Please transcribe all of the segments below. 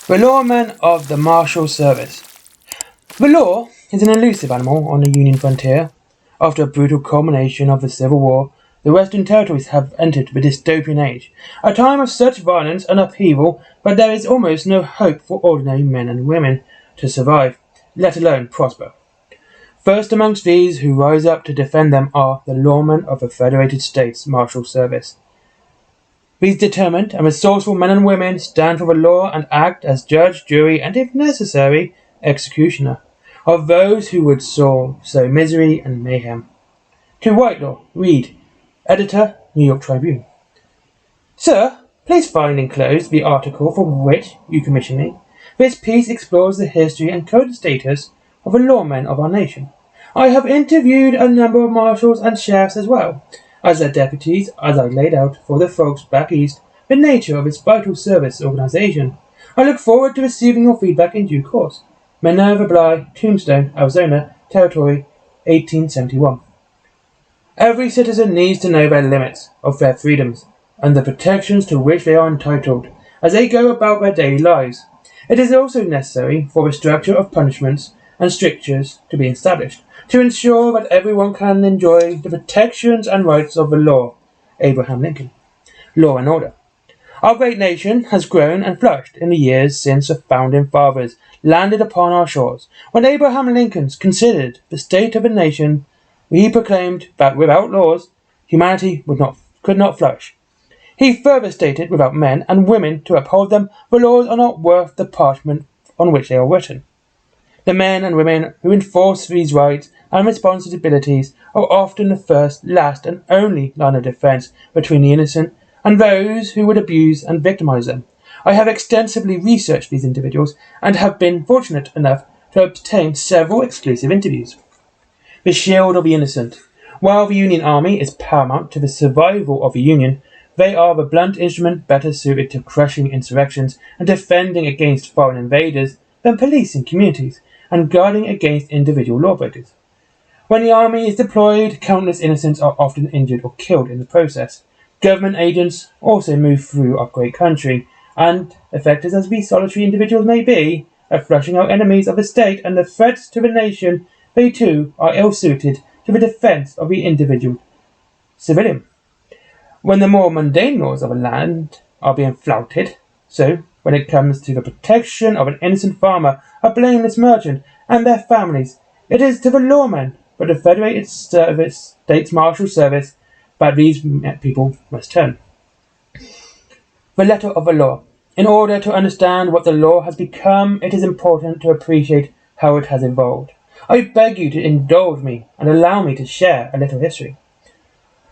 The Lawmen of the Marshal Service. The law is an elusive animal on the Union frontier. After a brutal culmination of the Civil War, the Western Territories have entered the dystopian age, a time of such violence and upheaval that there is almost no hope for ordinary men and women to survive, let alone prosper. First amongst these who rise up to defend them are the Lawmen of the Federated States Marshal Service. These determined and resourceful men and women stand for the law and act as judge, jury, and, if necessary, executioner of those who would sow misery and mayhem. To Whitelaw, Reed, Editor, New York Tribune. Sir, please find enclosed the article for which you commissioned me. This piece explores the history and current status of the lawmen of our nation. I have interviewed a number of marshals and sheriffs as well as their deputies, as I laid out for the folks back east the nature of its vital service organization. I look forward to receiving your feedback in due course. Minerva Bly, Tombstone, Arizona, Territory, 1871. Every citizen needs to know their limits of their freedoms and the protections to which they are entitled as they go about their daily lives. It is also necessary for the structure of punishments and strictures to be established to ensure that everyone can enjoy the protections and rights of the law. Abraham Lincoln. Law and order. Our great nation has grown and flourished in the years since the founding fathers landed upon our shores. When Abraham Lincoln considered the state of the nation, he proclaimed that without laws, humanity could not flourish. He further stated, without men and women to uphold them, the laws are not worth the parchment on which they are written. The men and women who enforce these rights and responsibilities are often the first, last, and only line of defense between the innocent and those who would abuse and victimize them. I have extensively researched these individuals and have been fortunate enough to obtain several exclusive interviews. The shield of the innocent. While the Union Army is paramount to the survival of the Union, they are the blunt instrument better suited to crushing insurrections and defending against foreign invaders than policing communities and guarding against individual lawbreakers. When the army is deployed, countless innocents are often injured or killed in the process. Government agents also move through our great country, and, effective as these solitary individuals may be, at flushing out enemies of the state and the threats to the nation, they too are ill-suited to the defense of the individual civilian. When the more mundane laws of a land are being flouted, so when it comes to the protection of an innocent farmer, a blameless merchant, and their families, it is to the lawmen, but the Federated States Marshal Service, that these people must turn. The letter of the law. In order to understand what the law has become, it is important to appreciate how it has evolved. I beg you to indulge me and allow me to share a little history.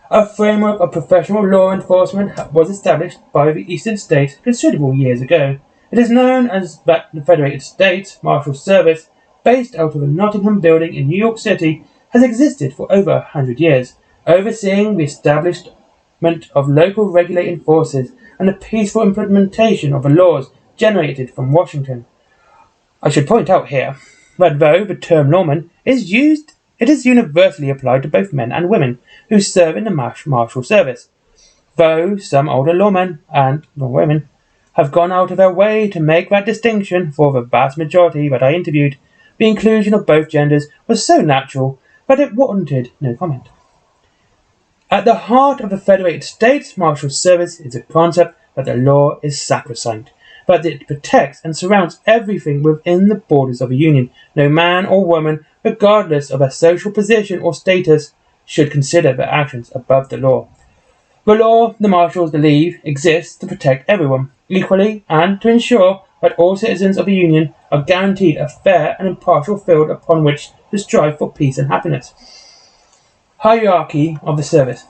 A framework of professional law enforcement was established by the Eastern States considerable years ago. It is known as the Federated States Marshal Service, based out of the Nottingham Building in New York City, has existed for over 100 years, overseeing the establishment of local regulating forces and the peaceful implementation of the laws generated from Washington. I should point out here that though the term lawman is used, it is universally applied to both men and women who serve in the marshal service, though some older lawmen and women have gone out of their way to make that distinction. For the vast majority that I interviewed, the inclusion of both genders was so natural that it warranted no comment. At the heart of the Federated States Marshal Service is the concept that the law is sacrosanct, that it protects and surrounds everything within the borders of a union. No man or woman, regardless of their social position or status, should consider their actions above the law. The law, the marshals believe, exists to protect everyone equally and to ensure that all citizens of the Union are guaranteed a fair and impartial field upon which to strive for peace and happiness. Hierarchy of the service.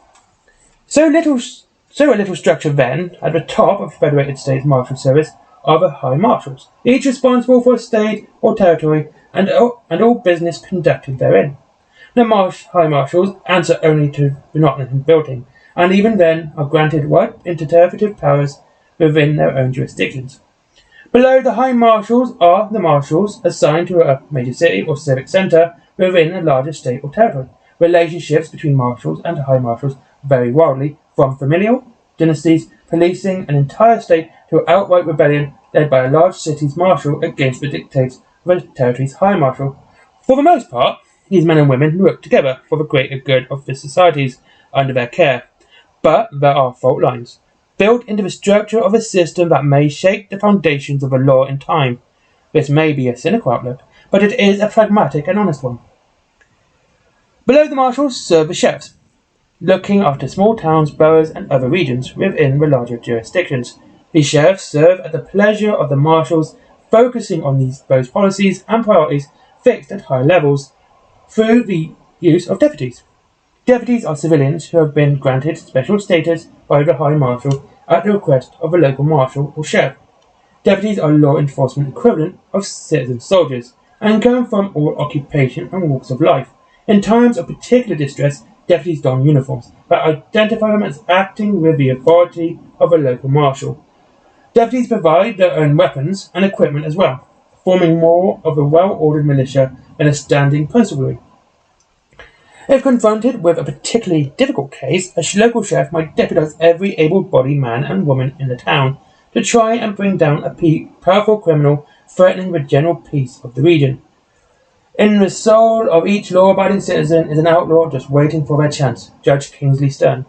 So a little structure then, at the top of the Federated States Marshal Service, are the High Marshals, each responsible for a state or territory and all business conducted therein. The High Marshals answer only to the Nottingham Building, and even then are granted wide interpretive powers within their own jurisdictions. Below the High Marshals are the Marshals assigned to a major city or civic centre within a larger state or territory. Relationships between Marshals and High Marshals vary wildly, from familial dynasties policing an entire state to outright rebellion. led by a large city's marshal against the dictates of a territory's high marshal. For the most part, these men and women work together for the greater good of the societies under their care. But there are fault lines, built into the structure of a system that may shake the foundations of the law in time. This may be a cynical outlook, but it is a pragmatic and honest one. Below the marshals serve the sheriffs, looking after small towns, boroughs, and other regions within the larger jurisdictions. These sheriffs serve at the pleasure of the marshals, focusing on those policies and priorities fixed at higher levels through the use of deputies. Deputies are civilians who have been granted special status by the High Marshal at the request of the local marshal or sheriff. Deputies are law enforcement equivalent of citizen soldiers and come from all occupation and walks of life. In times of particular distress, deputies don uniforms that identify them as acting with the authority of a local marshal. Deputies provide their own weapons and equipment as well, forming more of a well-ordered militia than a standing constabulary. If confronted with a particularly difficult case, a local sheriff might deputize every able-bodied man and woman in the town to try and bring down a powerful criminal threatening the general peace of the region. In the soul of each law-abiding citizen is an outlaw just waiting for their chance, Judge Kingsley Stern.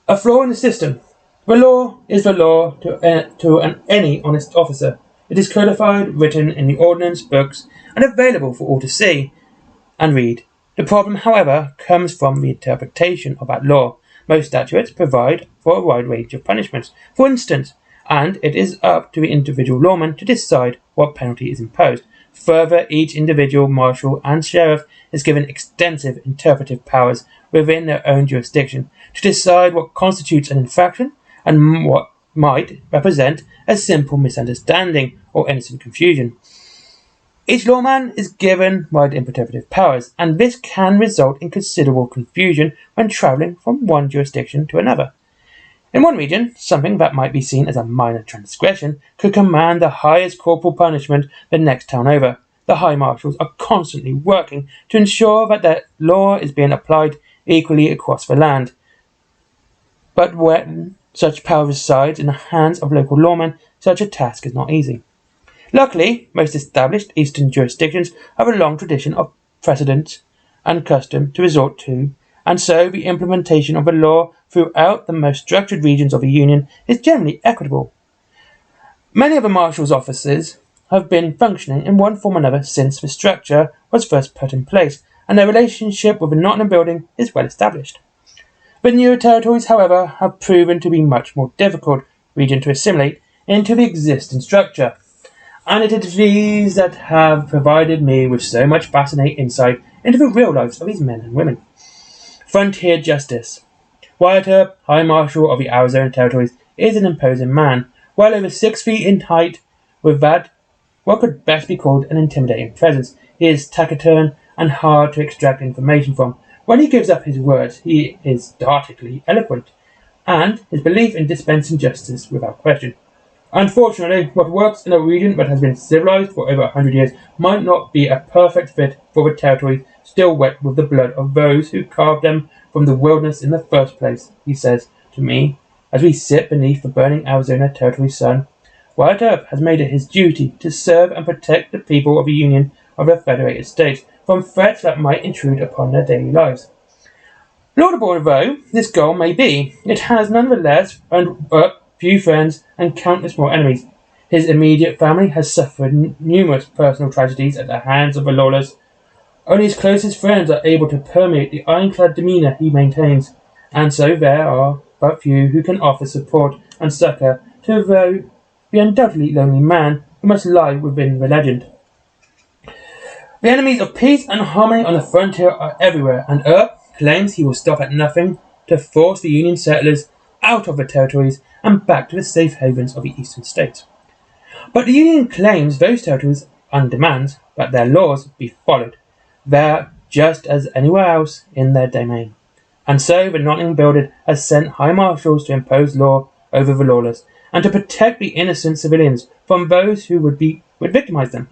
A flaw in the system. The law is the law to any honest officer. It is codified, written in the ordnance books, and available for all to see and read. The problem, however, comes from the interpretation of that law. Most statutes provide for a wide range of punishments, for instance, and it is up to the individual lawman to decide what penalty is imposed. Further, each individual marshal and sheriff is given extensive interpretive powers within their own jurisdiction to decide what constitutes an infraction and what might represent a simple misunderstanding or innocent confusion. Each lawman is given wide interpretive powers, and this can result in considerable confusion when travelling from one jurisdiction to another. In one region, something that might be seen as a minor transgression could command the highest corporal punishment the next town over. The high marshals are constantly working to ensure that the law is being applied equally across the land. But when such power resides in the hands of local lawmen, such a task is not easy. Luckily, most established eastern jurisdictions have a long tradition of precedent and custom to resort to, and so the implementation of the law throughout the most structured regions of the Union is generally equitable. Many of the Marshal's offices have been functioning in one form or another since the structure was first put in place, and their relationship with the Nottingham building is well established. The newer territories, however, have proven to be much more difficult region to assimilate into the existing structure, and it is these that have provided me with so much fascinating insight into the real lives of these men and women. Frontier Justice. Wyatt Earp, High Marshal of the Arizona Territories, is an imposing man, well over 6 feet in height, with what could best be called an intimidating presence. He is taciturn and hard to extract information from. When he gives up his words, he is dartingly eloquent, and his belief in dispensing justice without question. Unfortunately, what works in a region that has been civilized for over 100 years might not be a perfect fit for the territories still wet with the blood of those who carved them from the wilderness in the first place, he says to me, as we sit beneath the burning Arizona Territory sun. Wyatt Earp has made it his duty to serve and protect the people of the Union of the Federated States from threats that might intrude upon their daily lives. Laudable though this goal may be, it has nonetheless earned Earp few friends and countless more enemies. His immediate family has suffered numerous personal tragedies at the hands of the lawless. Only his closest friends are able to permeate the ironclad demeanour he maintains, and so there are but few who can offer support and succour to the undoubtedly lonely man who must lie within the legend. The enemies of peace and harmony on the frontier are everywhere, and Earp claims he will stop at nothing to force the Union settlers out of the territories and back to the safe havens of the eastern states. But the Union claims those territories and demands that their laws be followed there just as anywhere else in their domain. And so the Nottingham builder has sent high marshals to impose law over the lawless and to protect the innocent civilians from those who would victimize them.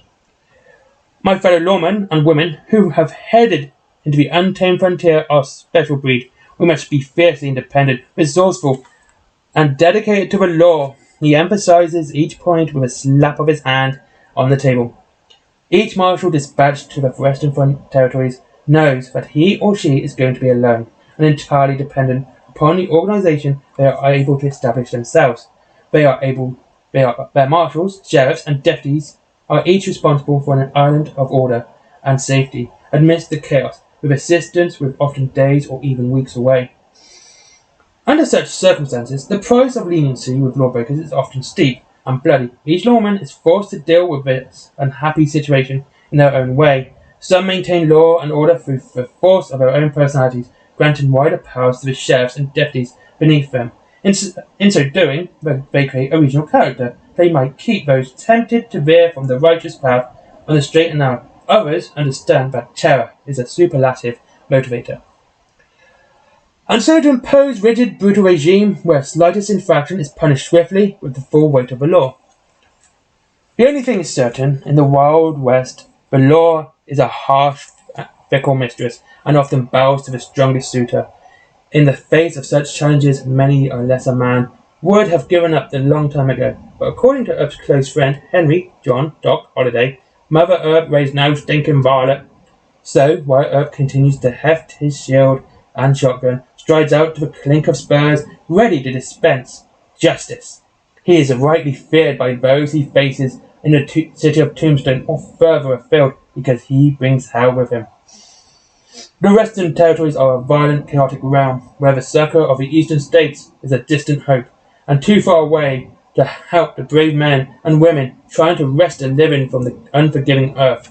My fellow lawmen and women who have headed into the untamed frontier are a special breed. We must be fiercely independent, resourceful, and dedicated to the law. He emphasizes each point with a slap of his hand on the table. Each marshal dispatched to the Western Front territories knows that he or she is going to be alone and entirely dependent upon the organization they are able to establish themselves. Their marshals, sheriffs, and deputies are each responsible for an island of order and safety amidst the chaos, with assistance with often days or even weeks away. Under such circumstances, the price of leniency with lawbreakers is often steep and bloody. Each lawman is forced to deal with this unhappy situation in their own way. Some maintain law and order through the force of their own personalities, granting wider powers to the sheriffs and deputies beneath them. In so doing, they create a regional character. They might keep those tempted to veer from the righteous path on the straight and narrow. Others understand that terror is a superlative motivator. And so to impose rigid, brutal regime where slightest infraction is punished swiftly with the full weight of the law. The only thing is certain, in the Wild West, the law is a harsh, fickle mistress, and often bows to the strongest suitor. In the face of such challenges, many a lesser man would have given up a long time ago. But according to Earp's close friend, Henry John Doc Holliday, Mother Earp raised no stinking varlet. So, while Earp continues to heft his shield and shotgun, strides out to the clink of spurs, ready to dispense justice. He is rightly feared by those he faces in the city of Tombstone or further afield, because he brings hell with him. The Western territories are a violent, chaotic realm, where the succor of the Eastern states is a distant hope, and too far away to help the brave men and women trying to wrest a living from the unforgiving earth.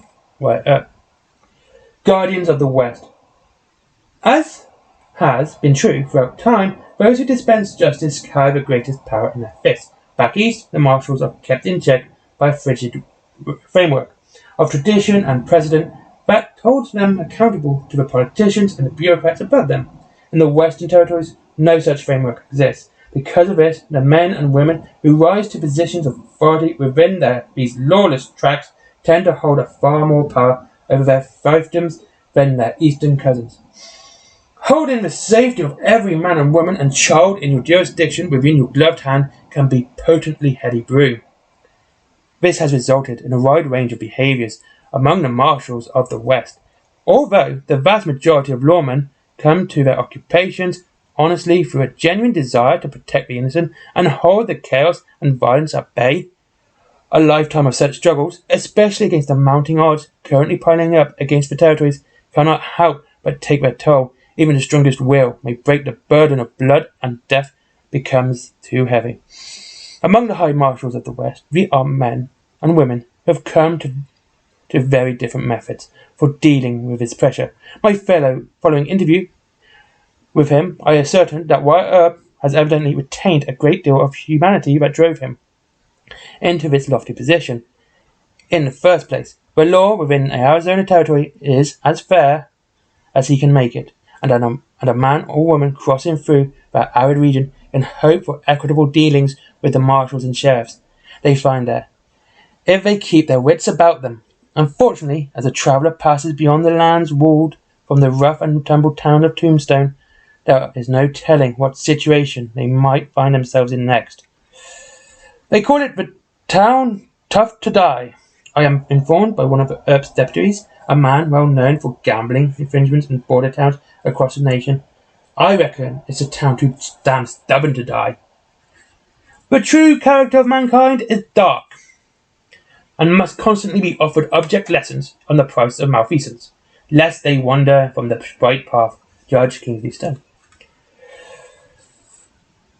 Guardians of the West. As has been true throughout time, those who dispense justice carry the greatest power in their fists. Back east, the marshals are kept in check by a frigid framework of tradition and precedent that holds them accountable to the politicians and the bureaucrats above them. In the Western territories, no such framework exists. Because of it, the men and women who rise to positions of authority within these lawless tracts tend to hold a far more power over their fiefdoms than their eastern cousins. Holding the safety of every man and woman and child in your jurisdiction within your gloved hand can be potently heady brew. This has resulted in a wide range of behaviours among the marshals of the West. Although the vast majority of lawmen come to their occupations honestly through a genuine desire to protect the innocent and hold the chaos and violence at bay, a lifetime of such struggles, especially against the mounting odds currently piling up against the territories, cannot help but take their toll. Even the strongest will may break the burden of blood, and death becomes too heavy. Among the high marshals of the West, we are men and women who have come to very different methods for dealing with this pressure. My following interview with him, I ascertained that while Earp has evidently retained a great deal of humanity that drove him into this lofty position. In the first place, the law within Arizona territory is as fair as he can make it, and a man or woman crossing through that arid region can hope for equitable dealings with the marshals and sheriffs they find there, if they keep their wits about them. Unfortunately, as a traveller passes beyond the lands walled from the rough and tumble town of Tombstone, there is no telling what situation they might find themselves in next. They call it the town tough to die. I am informed by one of Earp's deputies, a man well known for gambling infringements in border towns across the nation. I reckon it's a town too damn stubborn to die. The true character of mankind is dark, and must constantly be offered object lessons on the price of malfeasance, lest they wander from the bright path. Judge Kingsley Stone.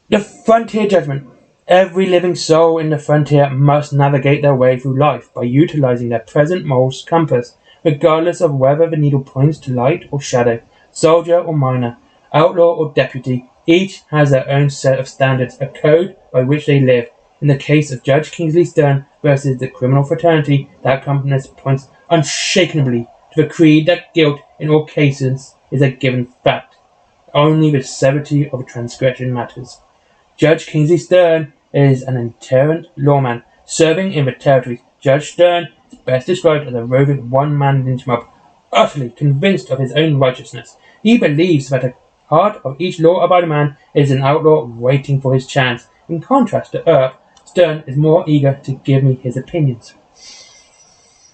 The frontier judgment. Every living soul in the frontier must navigate their way through life by utilizing their present moral compass, regardless of whether the needle points to light or shadow, soldier or miner, outlaw or deputy. Each has their own set of standards, a code by which they live. In the case of Judge Kingsley Stern versus the criminal fraternity, that compass points unshakably to the creed that guilt in all cases is a given fact. Only the severity of transgression matters. Judge Kingsley Stern is an itinerant lawman serving in the territories. Judge Stern is best described as a roving one-man lynch mob, utterly convinced of his own righteousness. He believes that at the heart of each law-abiding man is an outlaw waiting for his chance. In contrast to Earp, Stern is more eager to give me his opinions.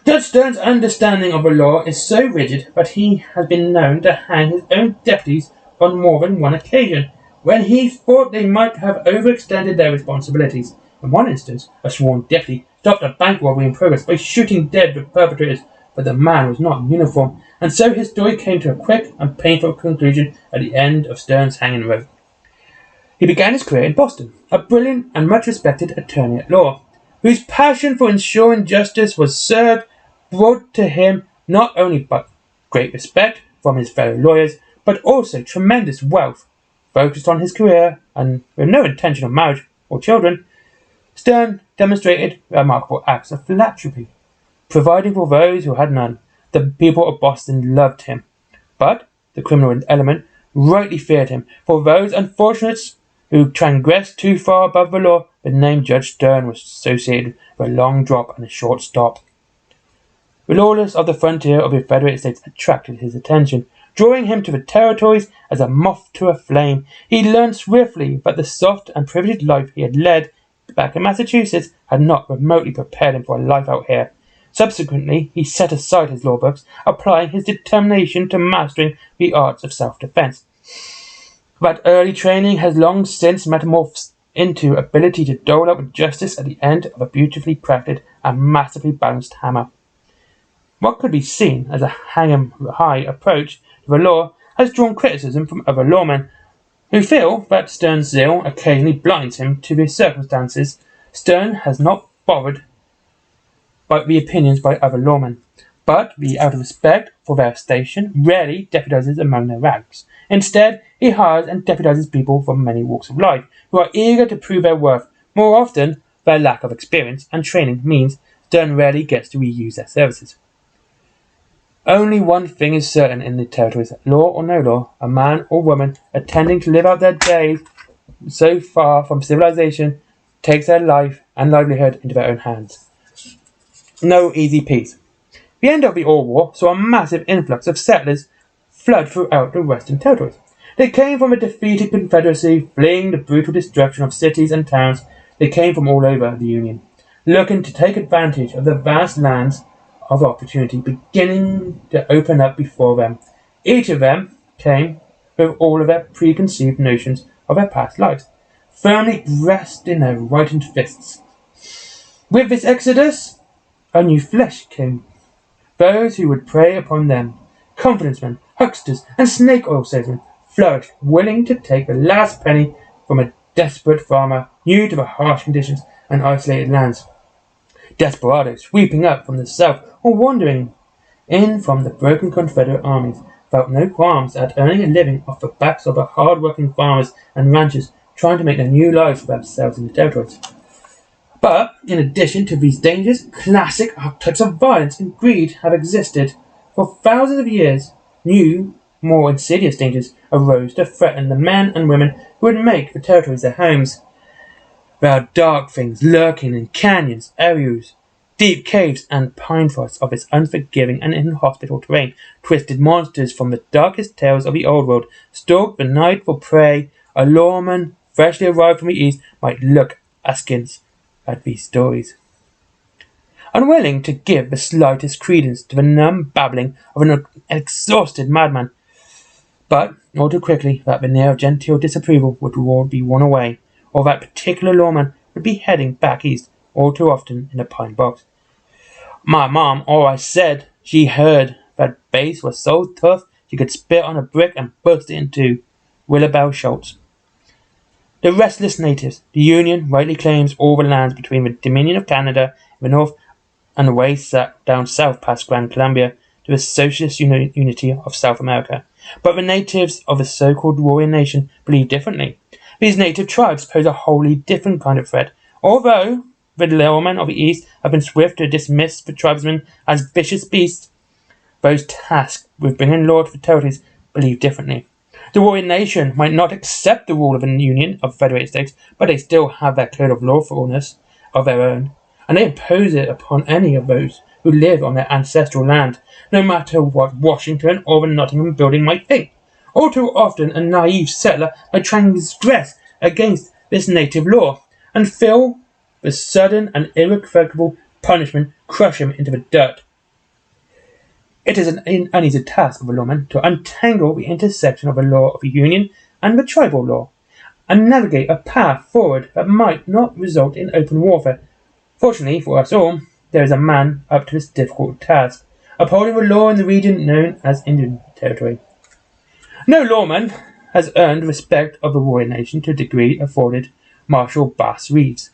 Judge Stern's understanding of the law is so rigid that he has been known to hang his own deputies on more than one occasion, when he thought they might have overextended their responsibilities. In one instance, a sworn deputy stopped a bank robbery in progress by shooting dead the perpetrators, but the man was not in uniform, and so his story came to a quick and painful conclusion at the end of Stern's hanging rope. He began his career in Boston, a brilliant and much respected attorney at law, whose passion for ensuring justice was served brought to him not only but great respect from his fellow lawyers, but also tremendous wealth. Focused on his career, and with no intention of marriage or children, Stern demonstrated remarkable acts of philanthropy, providing for those who had none. The people of Boston loved him, but the criminal element rightly feared him. For those unfortunates who transgressed too far above the law, the name Judge Stern was associated with a long drop and a short stop. The lawlessness of the frontier of the Federated States attracted his attention, drawing him to the territories as a moth to a flame. He learned swiftly that the soft and privileged life he had led back in Massachusetts had not remotely prepared him for a life out here. Subsequently, he set aside his law books, applying his determination to mastering the arts of self-defense. That early training has long since metamorphosed into ability to dole out justice at the end of a beautifully crafted and masterfully balanced hammer. What could be seen as a hang-em-high approach to the law has drawn criticism from other lawmen, who feel that Stern's zeal occasionally blinds him to the circumstances. Stern has not bothered by the opinions by other lawmen, but, out of respect for their station, rarely deputizes among their ranks. Instead, he hires and deputizes people from many walks of life, who are eager to prove their worth. More often, their lack of experience and training means Stern rarely gets to reuse their services. Only one thing is certain in the territories, law or no law, a man or woman attending to live out their days so far from civilization takes their life and livelihood into their own hands. No easy peace. The end of the Old War saw a massive influx of settlers flood throughout the western territories. They came from a defeated Confederacy, fleeing the brutal destruction of cities and towns. They came from all over the Union, looking to take advantage of the vast lands of opportunity beginning to open up before them. Each of them came with all of their preconceived notions of their past lives, firmly grasped in their whitened fists. With this exodus, a new flesh came. Those who would prey upon them, confidence men, hucksters, and snake oil salesmen, flourished, willing to take the last penny from a desperate farmer new to the harsh conditions and isolated lands. Desperados sweeping up from the south or wandering in from the broken Confederate armies felt no qualms at earning a living off the backs of the hard-working farmers and ranchers trying to make their new lives for themselves in the territories. But, in addition to these dangers, classic archetypes of violence and greed have existed. For thousands of years, new, more insidious dangers arose to threaten the men and women who would make the territories their homes. There are dark things lurking in canyons, areas, deep caves, and pine forests of its unforgiving and inhospitable terrain. Twisted monsters from the darkest tales of the old world stalk the night for prey. A lawman freshly arrived from the east might look askance at these stories, unwilling to give the slightest credence to the numb babbling of an exhausted madman. But all too quickly that veneer of genteel disapproval would be worn away, or that particular lawman would be heading back east, all too often in a pine box. My mom always said she heard that bass was so tough she could spit on a brick and burst it in two. Willibell Schultz. The restless natives. The Union rightly claims all the lands between the Dominion of Canada in the north and the way down south past Grand Columbia to the socialist unity of South America. But the natives of the so-called warrior nation believe differently. These native tribes pose a wholly different kind of threat. Although the lawmen of the East have been swift to dismiss the tribesmen as vicious beasts, those tasked with bringing law to the territories believe differently. The warrior nation might not accept the rule of a union of federated states, but they still have their code of lawfulness of their own, and they impose it upon any of those who live on their ancestral land, no matter what Washington or the Nottingham building might think. All too often a naive settler might transgress against this native law, and feel but sudden and irrevocable punishment crush him into the dirt. It is an uneasy task of a lawman to untangle the intersection of the law of the Union and the tribal law, and navigate a path forward that might not result in open warfare. Fortunately for us all, there is a man up to this difficult task, upholding the law in the region known as Indian Territory. No lawman has earned the respect of the warrior nation to a degree afforded Marshal Bass Reeves.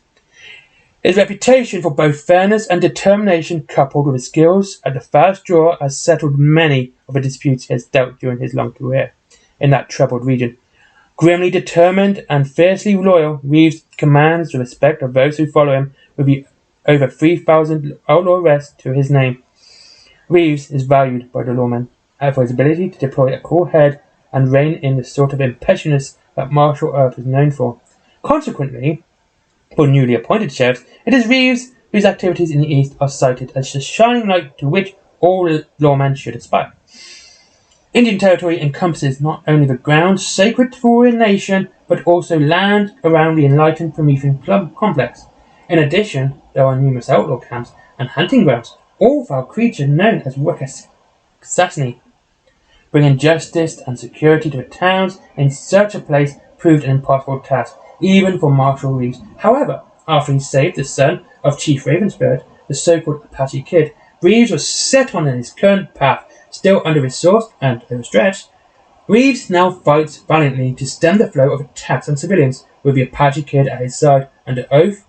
His reputation for both fairness and determination, coupled with his skills at the fast draw, has settled many of the disputes he has dealt during his long career in that troubled region. Grimly determined and fiercely loyal, Reeves commands the respect of those who follow him with the over 3,000 outlaw arrests to his name. Reeves is valued by the lawmen for his ability to deploy a cool head and rein in the sort of impetuousness that Marshal Earp is known for. Consequently, for newly appointed sheriffs, it is Reeves whose activities in the East are cited as the shining light to which all lawmen should aspire. Indian Territory encompasses not only the ground sacred to the warrior nation, but also land around the enlightened Promethean Club complex. In addition, there are numerous outlaw camps and hunting grounds, all for a creature known as Wyatt, bringing justice and security to the towns in such a place proved an impossible task, even for Marshal Reeves. However, after he saved the son of Chief Ravenspirit, the so-called Apache Kid, Reeves was set on his current path. Still under-resourced and overstretched, Reeves now fights valiantly to stem the flow of attacks on civilians, with the Apache Kid at his side under oath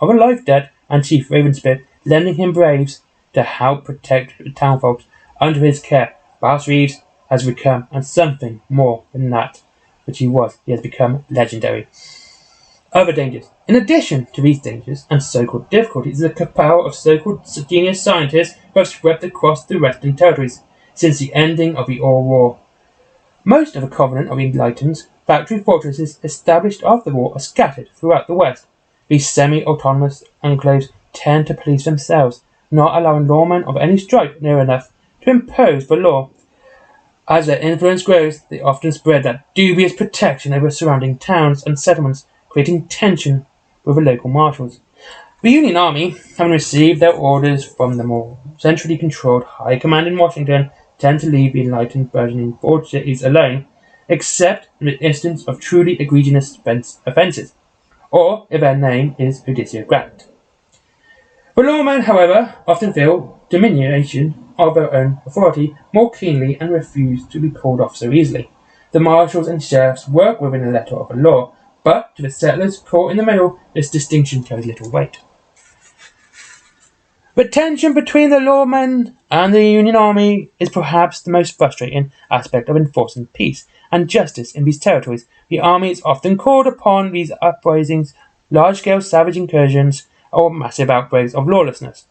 of a life debt and Chief Ravenspirit lending him braves to help protect the townfolk under his care. Bass Reeves has become, and something more than that which he was, he has become legendary. Other dangers. In addition to these dangers and so-called difficulties, is the power of so-called genius scientists who have swept across the Western Territories since the ending of the All War. Most of the Covenant of Enlightened factory fortresses established after the war are scattered throughout the West. These semi-autonomous enclaves tend to police themselves, not allowing lawmen of any stripe near enough to impose the law. As their influence grows, they often spread that dubious protection over surrounding towns and settlements, creating tension with the local marshals. The Union Army, having received their orders from the more centrally controlled High Command in Washington, tend to leave the enlightened burgeoning forward cities alone, except in the instance of truly egregious offences, or if their name is Odysseus Grant. The lawmen, however, often feel diminution of their own authority more keenly and refuse to be called off so easily. The marshals and sheriffs work within the letter of the law, but to the settlers caught in the middle, this distinction carries little weight. The tension between the lawmen and the Union Army is perhaps the most frustrating aspect of enforcing peace and justice in these territories. The army is often called upon these uprisings, large-scale savage incursions, or massive outbreaks of lawlessness.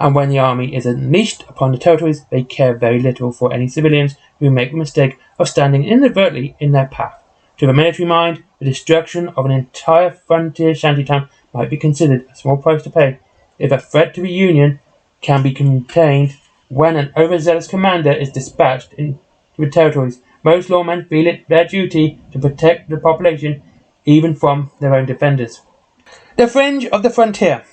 And when the army is unleashed upon the territories, they care very little for any civilians who make the mistake of standing inadvertently in their path. To the military mind, the destruction of an entire frontier shantytown might be considered a small price to pay if a threat to the Union can be contained when an overzealous commander is dispatched into the territories. Most lawmen feel it their duty to protect the population, even from their own defenders. The fringe of the frontier.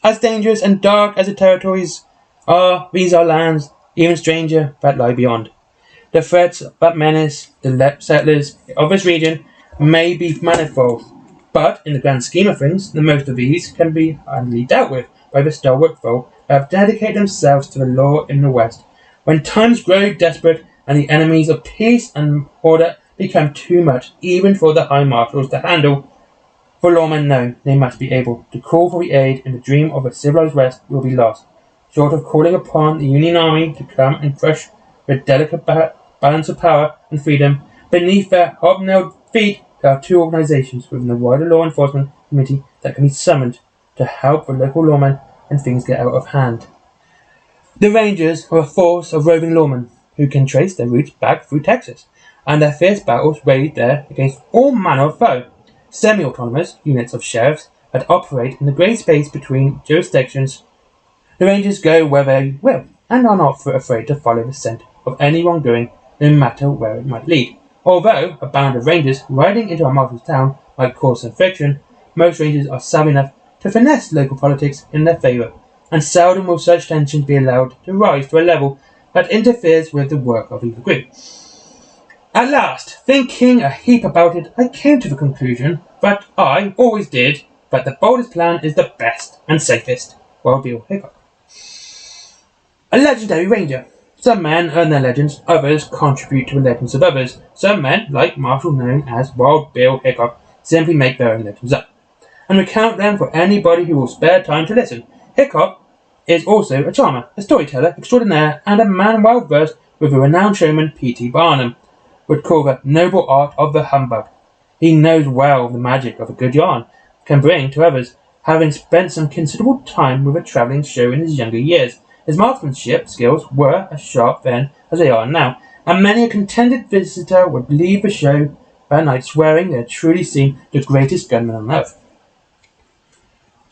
As dangerous and dark as the territories are, these are lands, even stranger, that lie beyond. The threats that menace the settlers of this region may be manifold, but in the grand scheme of things, the most of these can be handily dealt with by the stalwart folk that have dedicated themselves to the law in the West. When times grow desperate and the enemies of peace and order become too much, even for the high marshals to handle, for lawmen know they must be able to call for the aid, and the dream of a civilized West will be lost. Short of calling upon the Union Army to come and crush the delicate balance of power and freedom beneath their hobnailed feet, there are two organizations within the wider law enforcement community that can be summoned to help the local lawmen when things get out of hand. The Rangers are a force of roving lawmen who can trace their roots back through Texas, and their fierce battles waged there against all manner of foe. Semi-autonomous units of sheriffs that operate in the grey space between jurisdictions. The Rangers go where they will, and are not afraid to follow the scent of any wrongdoing, no matter where it might lead. Although a band of Rangers riding into a marshal's town might cause some friction, most Rangers are savvy enough to finesse local politics in their favour, and seldom will such tensions be allowed to rise to a level that interferes with the work of either group. At last, thinking a heap about it, I came to the conclusion that I always did that the boldest plan is the best and safest. Wild Bill Hickok. A legendary ranger. Some men earn their legends, others contribute to the legends of others. Some men, like Marshall known as Wild Bill Hickok, simply make their own legends up and recount them for anybody who will spare time to listen. Hickok is also a charmer, a storyteller extraordinaire, and a man well versed with the renowned showman P.T. Barnum would call the noble art of the humbug. He knows well the magic of a good yarn can bring to others, having spent some considerable time with a travelling show in his younger years. His marksmanship skills were as sharp then as they are now, and many a contented visitor would leave the show that night swearing they had truly seen the greatest gunman on earth.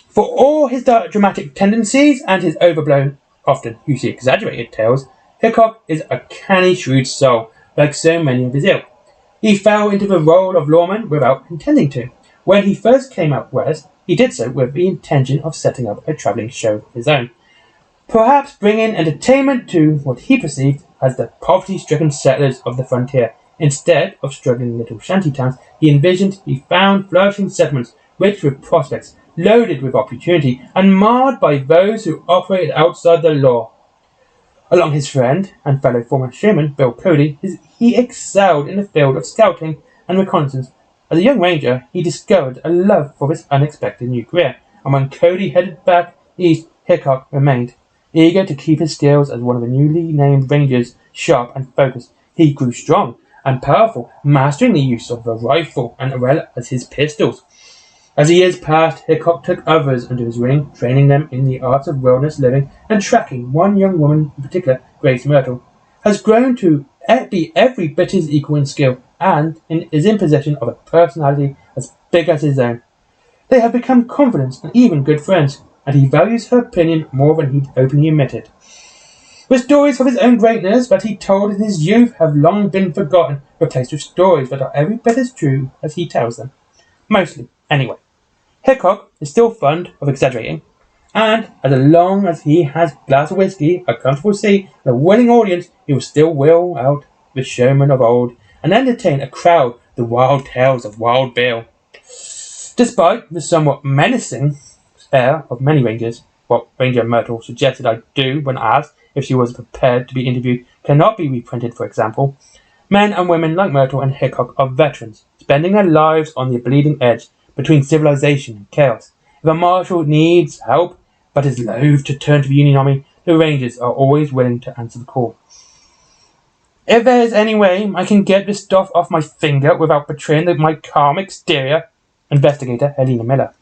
For all his dramatic tendencies and his overblown, often hugely exaggerated tales, Hickok is a canny, shrewd soul, like so many of his ilk. He fell into the role of lawman without intending to. When he first came out west, he did so with the intention of setting up a travelling show of his own, perhaps bringing entertainment to what he perceived as the poverty-stricken settlers of the frontier. Instead of struggling little shanty towns, he found flourishing settlements, rich with prospects, loaded with opportunity, and marred by those who operated outside the law. Along his friend and fellow former showman, Bill Cody, he excelled in the field of scouting and reconnaissance. As a young ranger, he discovered a love for this unexpected new career, and when Cody headed back east, Hickok remained. Eager to keep his skills as one of the newly named rangers sharp and focused, he grew strong and powerful, mastering the use of the rifle and well as his pistols. As the years passed, Hickok took others under his wing, training them in the arts of wilderness living and tracking. One young woman in particular, Grace Myrtle, has grown to be every bit his equal in skill and is in possession of a personality as big as his own. They have become confidants and even good friends, and he values her opinion more than he'd openly admitted. The stories of his own greatness that he told in his youth have long been forgotten, replaced with stories that are every bit as true as he tells them. Mostly, anyway. Hickok is still fond of exaggerating, and as long as he has a glass of whiskey, a comfortable seat, and a willing audience, he will still wheel out the showman of old and entertain a crowd with the wild tales of Wild Bill. Despite the somewhat menacing air of many rangers, what Ranger Myrtle suggested I do when asked if she was prepared to be interviewed cannot be reprinted, for example. Men and women like Myrtle and Hickok are veterans, spending their lives on the bleeding edge between civilization and chaos. If a marshal needs help but is loath to turn to the Union Army, the Rangers are always willing to answer the call. If there is any way I can get this stuff off my finger without betraying my calm exterior, Investigator Helena Miller.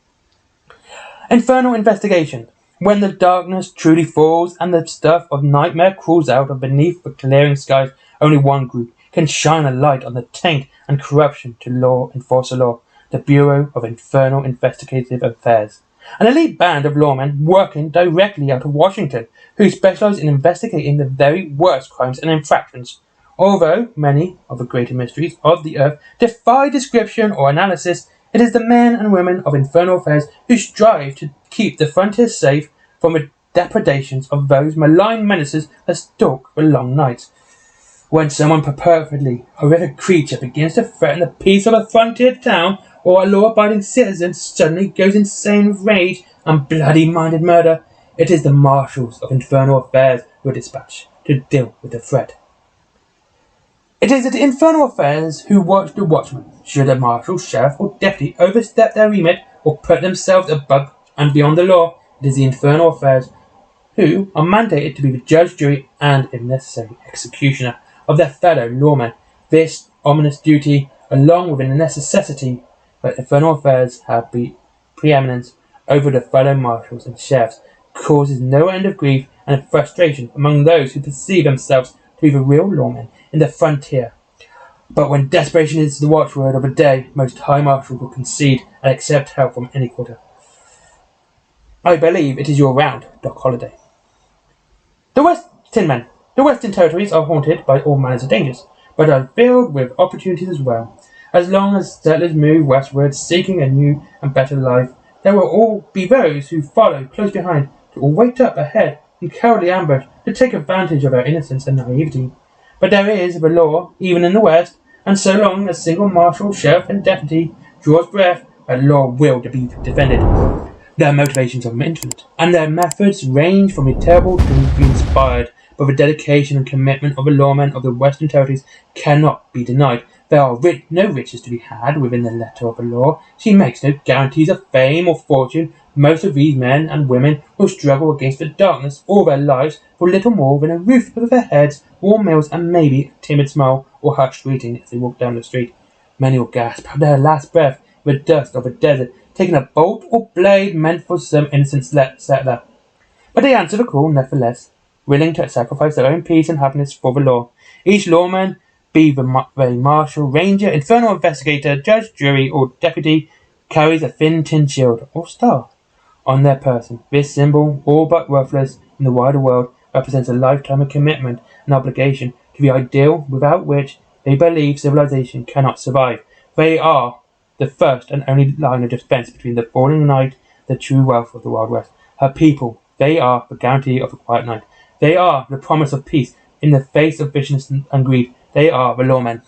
Infernal Investigation. When the darkness truly falls and the stuff of nightmare crawls out of beneath the clearing skies, only one group can shine a light on the taint and corruption to enforce the law. The Bureau of Infernal Investigative Affairs, an elite band of lawmen working directly out of Washington, who specialize in investigating the very worst crimes and infractions. Although many of the greater mysteries of the earth defy description or analysis, it is the men and women of Infernal Affairs who strive to keep the frontier safe from the depredations of those malign menaces that stalk the long nights. When someone purportedly horrific creature begins to threaten the peace of a frontier town, or a law-abiding citizen suddenly goes insane with rage and bloody-minded murder, it is the marshals of Infernal Affairs who are dispatched to deal with the threat. It is the Infernal Affairs who watch the watchmen. Should a marshal, sheriff, or deputy overstep their remit or put themselves above and beyond the law, it is the Infernal Affairs who are mandated to be the judge, jury, and, if necessary, executioner of their fellow lawmen. This ominous duty, along with the necessity that Infernal Affairs have preeminence over the fellow marshals and sheriffs, causes no end of grief and frustration among those who perceive themselves to be the real lawmen in the frontier. But when desperation is the watchword of a day, most high marshals will concede and accept help from any quarter. I believe it is your round, Doc Holliday. The Western Territories are haunted by all manners of dangers, but are filled with opportunities as well. As long as settlers move westward, seeking a new and better life, There will all be those who follow close behind, to all wait up ahead in cowardly ambush to take advantage of our innocence and naivety. But there is the law, even in the West, and so long as single marshal, sheriff, and deputy draws breath, that law will be defended. Their motivations are infinite, and their methods range from the terrible to be inspired, but the dedication and commitment of the lawmen of the Western Territories cannot be denied. There are no riches to be had within the letter of the law. She makes no guarantees of fame or fortune. Most of these men and women will struggle against the darkness all their lives for little more than a roof over their heads, warm meals, and maybe a timid smile or hushed greeting as they walk down the street. Many will gasp their last breath in the dust of the desert, taking a bolt or blade meant for some innocent settler. But they answer the call nevertheless, willing to sacrifice their own peace and happiness for the law. Each lawman, be the marshal, ranger, infernal investigator, judge, jury, or deputy, carries a thin tin shield or star on their person. This symbol, all but worthless in the wider world, represents a lifetime of commitment and obligation to the ideal without which they believe civilization cannot survive. They are the first and only line of defense between the falling night, the true wealth of the Wild West. Her people, they are the guarantee of a quiet night. They are the promise of peace in the face of viciousness and greed. They are the lawmen.